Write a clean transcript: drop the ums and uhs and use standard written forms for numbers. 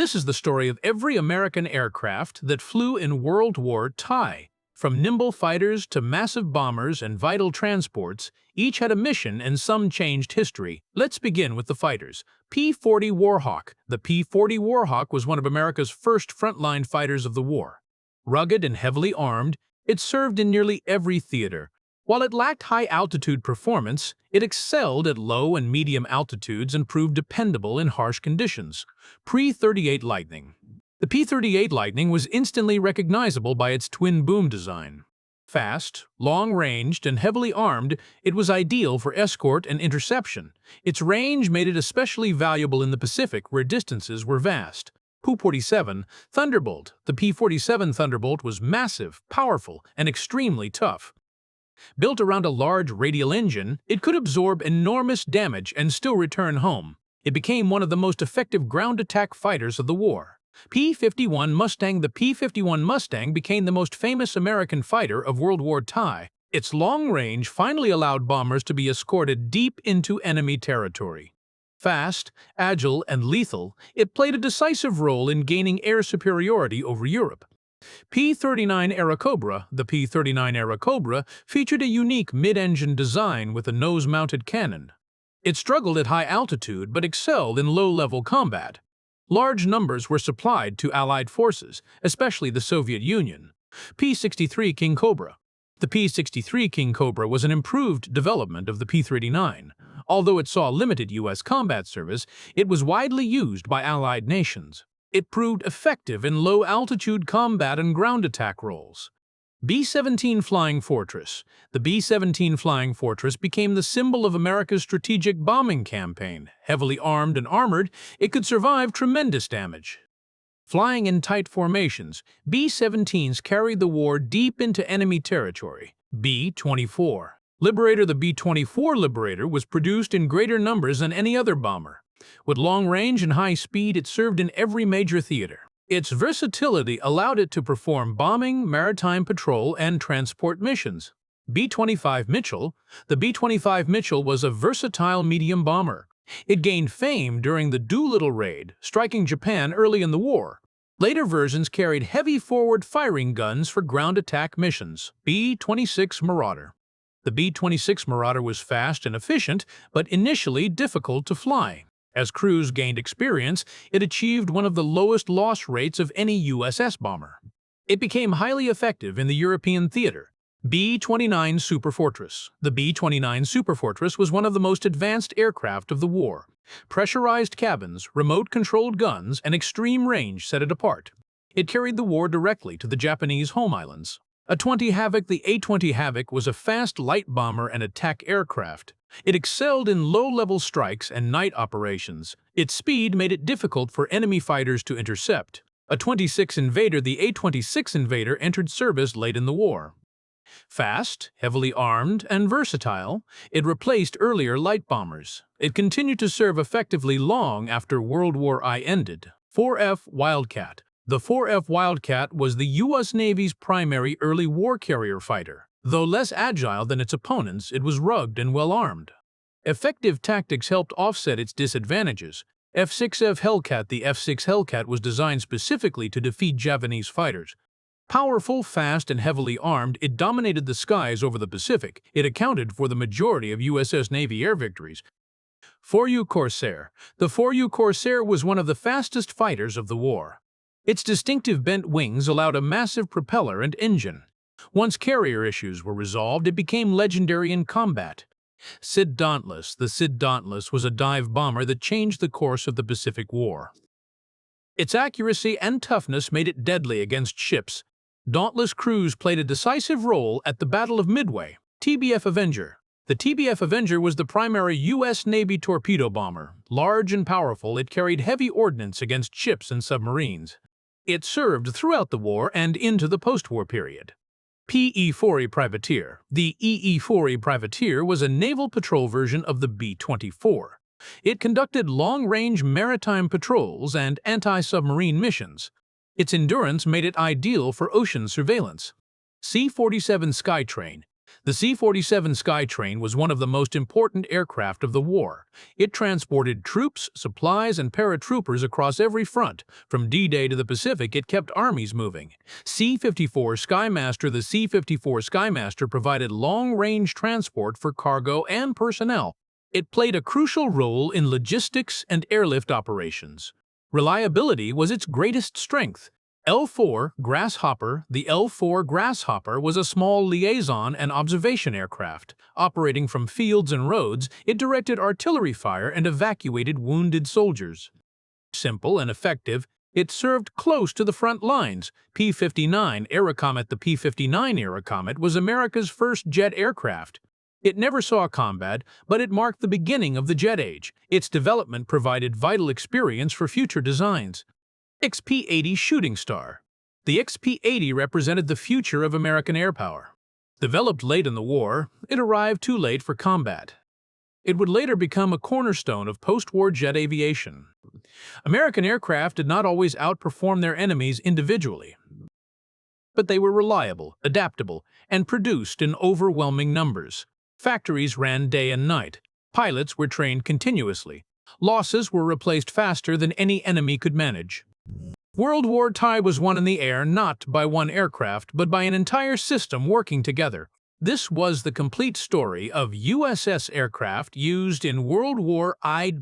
This is the story of every American aircraft that flew in World War II. From nimble fighters to massive bombers and vital transports, each had a mission and some changed history. Let's begin with the fighters. P-40 Warhawk. The P-40 Warhawk was one of America's first frontline fighters of the war. Rugged and heavily armed, it served in nearly every theater. While it lacked high-altitude performance, it excelled at low and medium altitudes and proved dependable in harsh conditions. P-38 Lightning. The P-38 Lightning was instantly recognizable by its twin-boom design. Fast, long-ranged, and heavily armed, it was ideal for escort and interception. Its range made it especially valuable in the Pacific, where distances were vast. P-47 Thunderbolt. The P-47 Thunderbolt was massive, powerful, and extremely tough. Built around a large radial engine, it could absorb enormous damage and still return home. It became one of the most effective ground attack fighters of the war. P-51 Mustang. The P-51 Mustang became the most famous American fighter of World War II. Its long range finally allowed bombers to be escorted deep into enemy territory. Fast, agile, and lethal, it played a decisive role in gaining air superiority over Europe. P-39 Airacobra. The P-39 Airacobra featured a unique mid-engine design with a nose-mounted cannon. It struggled at high altitude but excelled in low-level combat. Large numbers were supplied to Allied forces, especially the Soviet Union. P-63 King Cobra. The P-63 King Cobra was an improved development of the P-39. Although it saw limited U.S. combat service, it was widely used by Allied nations. It proved effective in low-altitude combat and ground attack roles. B-17 Flying Fortress. The B-17 Flying Fortress became the symbol of America's strategic bombing campaign. Heavily armed and armored, it could survive tremendous damage. Flying in tight formations, B-17s carried the war deep into enemy territory. B-24 Liberator. The B-24 Liberator was produced in greater numbers than any other bomber. With long range and high speed, it served in every major theater. Its versatility allowed it to perform bombing, maritime patrol, and transport missions. B-25 Mitchell. The B-25 Mitchell was a versatile medium bomber. It gained fame during the Doolittle Raid, striking Japan early in the war. Later versions carried heavy forward-firing guns for ground attack missions. B-26 Marauder. The B-26 Marauder was fast and efficient, but initially difficult to fly. As crews gained experience, it achieved one of the lowest loss rates of any USS bomber. It became highly effective in the European theater. B-29 Superfortress. The B-29 Superfortress was one of the most advanced aircraft of the war. Pressurized cabins, remote-controlled guns, and extreme range set it apart. It carried the war directly to the Japanese home islands. A-20 Havoc. The A-20 Havoc was a fast light bomber and attack aircraft. It excelled in low-level strikes and night operations. Its speed made it difficult for enemy fighters to intercept. A-26 Invader. The A-26 Invader entered service late in the war. Fast, heavily armed, and versatile, it replaced earlier light bombers. It continued to serve effectively long after World War I ended. 4F Wildcat. The 4F Wildcat was the U.S. Navy's primary early war carrier fighter. Though less agile than its opponents, it was rugged and well-armed. Effective tactics helped offset its disadvantages. F-6F Hellcat. The F-6 Hellcat was designed specifically to defeat Japanese fighters. Powerful, fast, and heavily armed, it dominated the skies over the Pacific. It accounted for the majority of USS Navy air victories. 4U Corsair. The 4U Corsair was one of the fastest fighters of the war. Its distinctive bent wings allowed a massive propeller and engine. Once carrier issues were resolved, it became legendary in combat. SID Dauntless. The SID Dauntless was a dive bomber that changed the course of the Pacific War. Its accuracy and toughness made it deadly against ships. Dauntless crews played a decisive role at the Battle of Midway. TBF Avenger. The TBF Avenger was the primary U.S. Navy torpedo bomber. Large and powerful, it carried heavy ordnance against ships and submarines. It served throughout the war and into the post-war period. PE-4E Privateer. The EE-4E Privateer was a naval patrol version of the B-24. It conducted long-range maritime patrols and anti-submarine missions. Its endurance made it ideal for ocean surveillance. C-47 Skytrain. The C-47 Skytrain was one of the most important aircraft of the war. It transported troops, supplies, and paratroopers across every front. From D-Day to the Pacific, it kept armies moving. C-54 Skymaster The C-54 Skymaster provided long-range transport for cargo and personnel. It played a crucial role in logistics and airlift operations. Reliability was its greatest strength. L-4 Grasshopper The L-4 Grasshopper was a small liaison and observation aircraft. Operating from fields and roads, it directed artillery fire and evacuated wounded soldiers. Simple and effective, it served close to the front lines. P-59 Aerocomet The P-59 Aerocomet was America's first jet aircraft. It never saw combat, but it marked the beginning of the jet age. Its development provided vital experience for future designs. XP-80 Shooting Star The XP-80 represented the future of American air power. Developed late in the war, it arrived too late for combat. It would later become a cornerstone of post-war jet aviation. American aircraft did not always outperform their enemies individually, but they were reliable, adaptable, and produced in overwhelming numbers. Factories ran day and night. Pilots were trained continuously. Losses were replaced faster than any enemy could manage. World War II was won in the air not by one aircraft, but by an entire system working together. This was the complete story of USS aircraft used in World War I.